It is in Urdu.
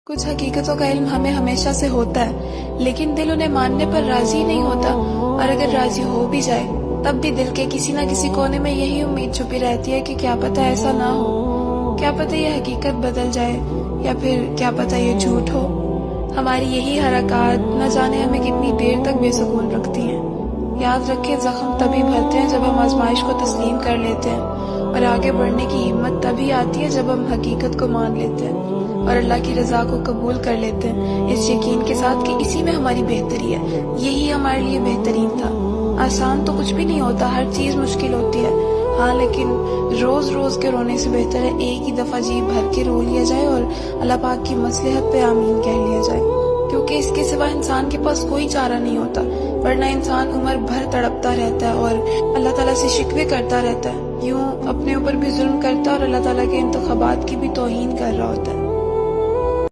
کچھ حقیقتوں کا علم ہمیں ہمیشہ سے ہوتا ہے، لیکن دل انہیں ماننے پر راضی نہیں ہوتا، اور اگر راضی ہو بھی جائے تب بھی دل کے کسی نہ کسی کونے میں یہی امید چھپی رہتی ہے کہ کیا پتہ ایسا نہ ہو، کیا پتہ یہ حقیقت بدل جائے، یا پھر کیا پتہ یہ جھوٹ ہو۔ ہماری یہی حرکات نہ جانے ہمیں کتنی دیر تک بے سکون رکھتی ہیں۔ یاد رکھیں، زخم تبھی بھرتے ہیں جب ہم آزمائش کو تسلیم کر لیتے ہیں، اور آگے بڑھنے کی ہمت تبھی آتی ہے جب ہم حقیقت کو مان لیتے ہیں اور اللہ کی رضا کو قبول کر لیتے ہیں، اس یقین کے ساتھ کہ اسی میں ہماری بہتری ہے، یہی ہمارے لیے بہترین تھا۔ آسان تو کچھ بھی نہیں ہوتا، ہر چیز مشکل ہوتی ہے، ہاں، لیکن روز روز کے رونے سے بہتر ہے ایک ہی دفعہ جی بھر کے رو لیا جائے اور اللہ پاک کی مصلحت پہ آمین کہہ لیا جائے، کیونکہ اس کے سوا انسان کے پاس کوئی چارہ نہیں ہوتا، ورنہ انسان عمر بھر تڑپتا رہتا ہے اور اللہ تعالیٰ سے شکوے کرتا رہتا ہے، یوں اپنے اوپر بھی ظلم کرتا ہے اور اللہ تعالیٰ کے انتخابات کی بھی توہین کر رہا ہوتا ہے۔